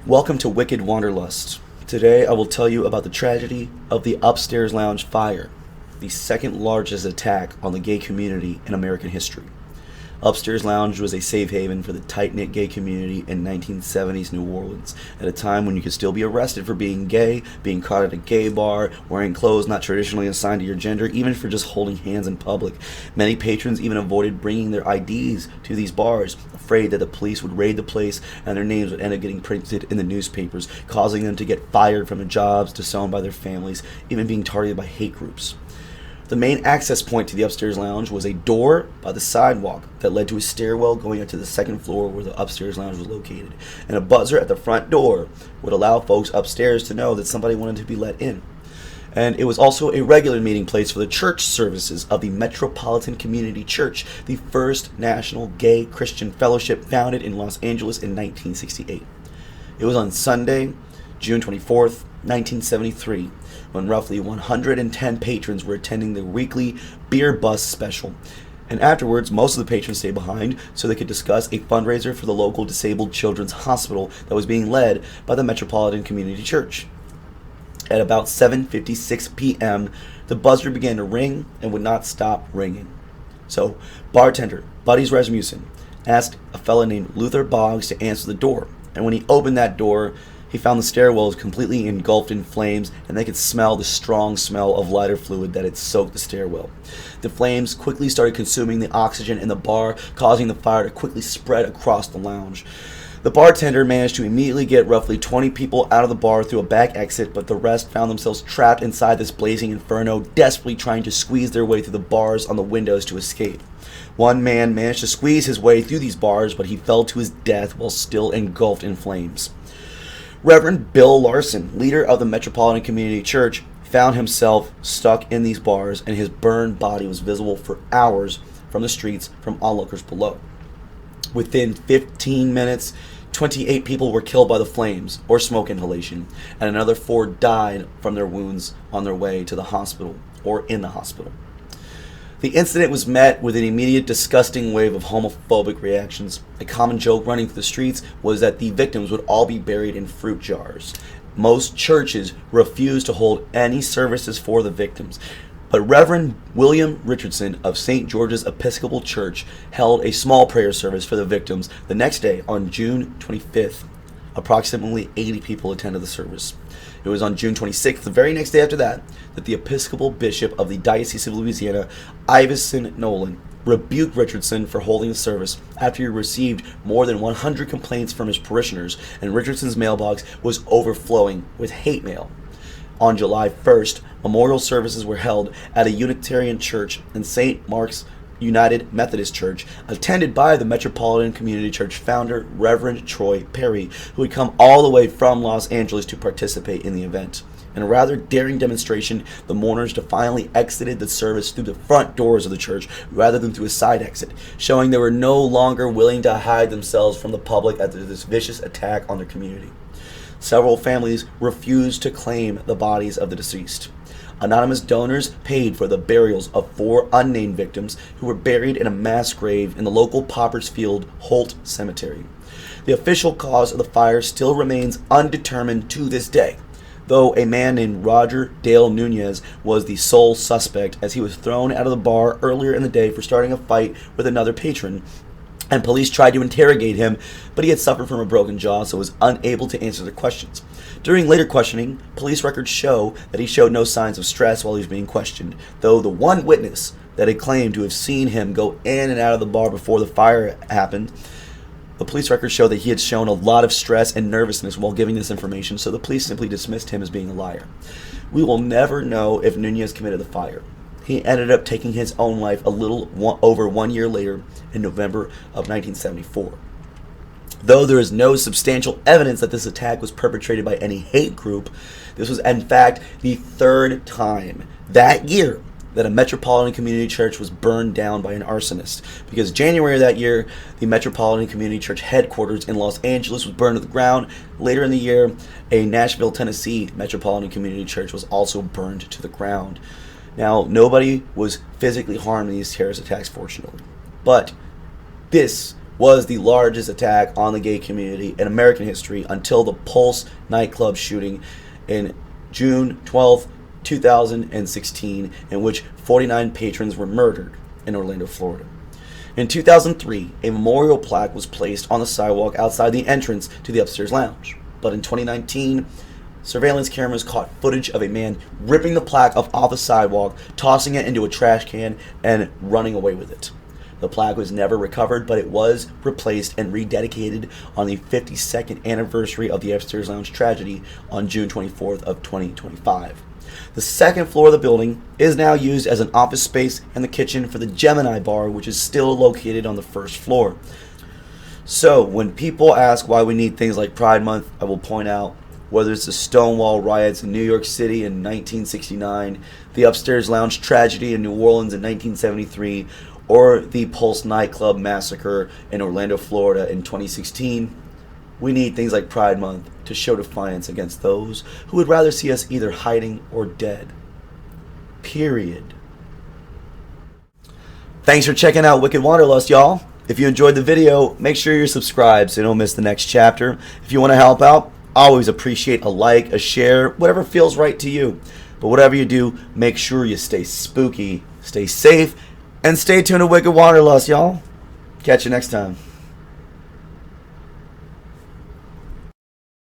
Welcome to Wicked Wanderlust. Today I will tell you about the tragedy of the Upstairs Lounge fire, the second largest attack on the gay community in American history. Upstairs Lounge was a safe haven for the tight-knit gay community in 1970s New Orleans, at a time when you could still be arrested for being gay, being caught at a gay bar, wearing clothes not traditionally assigned to your gender, even for just holding hands in public. Many patrons even avoided bringing their IDs to these bars, afraid that the police would raid the place and their names would end up getting printed in the newspapers, causing them to get fired from their jobs, disowned by their families, even being targeted by hate groups. The main access point to the Upstairs Lounge was a door by the sidewalk that led to a stairwell going up to the second floor where the Upstairs Lounge was located, and a buzzer at the front door would allow folks upstairs to know that somebody wanted to be let in. And it was also a regular meeting place for the church services of the Metropolitan Community Church, the first national gay Christian fellowship founded in Los Angeles in 1968. It was on Sunday, June 24th, 1973, when roughly 110 patrons were attending the weekly beer bus special. And afterwards, most of the patrons stayed behind so they could discuss a fundraiser for the local disabled children's hospital that was being led by the Metropolitan Community Church. At about 7:56 p.m., the buzzer began to ring and would not stop ringing. So, bartender Buddy's Rasmussen asked a fella named Luther Boggs to answer the door, and when he opened that door, he found the stairwell was completely engulfed in flames, and they could smell the strong smell of lighter fluid that had soaked the stairwell. The flames quickly started consuming the oxygen in the bar, causing the fire to quickly spread across the lounge. The bartender managed to immediately get roughly 20 people out of the bar through a back exit, but the rest found themselves trapped inside this blazing inferno, desperately trying to squeeze their way through the bars on the windows to escape. One man managed to squeeze his way through these bars, but he fell to his death while still engulfed in flames. Reverend Bill Larson, leader of the Metropolitan Community Church, found himself stuck in these bars, and his burned body was visible for hours from the streets from onlookers below. Within 15 minutes, 28 people were killed by the flames or smoke inhalation, and another 4 died from their wounds on their way to the hospital or in the hospital. The incident was met with an immediate disgusting wave of homophobic reactions. A common joke running through the streets was that the victims would all be buried in fruit jars. Most churches refused to hold any services for the victims, but Reverend William Richardson of St. George's Episcopal Church held a small prayer service for the victims the next day on June 25th. Approximately 80 people attended the service. It was on June 26th, the very next day after that the Episcopal Bishop of the Diocese of Louisiana, Iverson Nolan, rebuked Richardson for holding the service after he received more than 100 complaints from his parishioners, and Richardson's mailbox was overflowing with hate mail. On July 1st, memorial services were held at a Unitarian church in St. Mark's United Methodist Church, attended by the Metropolitan Community Church founder, Reverend Troy Perry, who had come all the way from Los Angeles to participate in the event. In a rather daring demonstration, the mourners defiantly exited the service through the front doors of the church rather than through a side exit, showing they were no longer willing to hide themselves from the public after this vicious attack on their community. Several families refused to claim the bodies of the deceased. Anonymous donors paid for the burials of 4 unnamed victims who were buried in a mass grave in the local Poppers Field Holt Cemetery. The official cause of the fire still remains undetermined to this day, though a man named Roger Dale Nunez was the sole suspect, as he was thrown out of the bar earlier in the day for starting a fight with another patron, and police tried to interrogate him, but he had suffered from a broken jaw, so was unable to answer their questions. During later questioning, police records show that he showed no signs of stress while he was being questioned, though the one witness that had claimed to have seen him go in and out of the bar before the fire happened, the police records show that he had shown a lot of stress and nervousness while giving this information, so the police simply dismissed him as being a liar. We will never know if Nunez committed the fire. He ended up taking his own life a little over 1 year later in November of 1974. Though there is no substantial evidence that this attack was perpetrated by any hate group, this was in fact the 3rd time that year that a Metropolitan Community Church was burned down by an arsonist. Because January of that year, the Metropolitan Community Church headquarters in Los Angeles was burned to the ground. Later in the year, a Nashville, Tennessee Metropolitan Community Church was also burned to the ground. Now, nobody was physically harmed in these terrorist attacks, fortunately. But this was the largest attack on the gay community in American history until the Pulse nightclub shooting in June 12th, 2016, in which 49 patrons were murdered in Orlando, Florida. In 2003, a memorial plaque was placed on the sidewalk outside the entrance to the upstairs lounge. But in 2019, surveillance cameras caught footage of a man ripping the plaque off the sidewalk, tossing it into a trash can, and running away with it. The plaque was never recovered, but it was replaced and rededicated on the 52nd anniversary of the upstairs lounge tragedy on June 24th of 2025. The second floor of the building is now used as an office space and the kitchen for the Gemini Bar, which is still located on the first floor. So, when people ask why we need things like Pride Month, I will point out whether it's the Stonewall riots in New York City in 1969, the Upstairs Lounge tragedy in New Orleans in 1973, or the Pulse nightclub massacre in Orlando, Florida in 2016, we need things like Pride Month to show defiance against those who would rather see us either hiding or dead. Period. Thanks for checking out Wicked Wanderlust, y'all. If you enjoyed the video, make sure you're subscribed so you don't miss the next chapter. If you want to help out, I always appreciate a like, a share, whatever feels right to you. But whatever you do, make sure you stay spooky, stay safe, and stay tuned to Wicked Wanderlust, y'all. Catch you next time.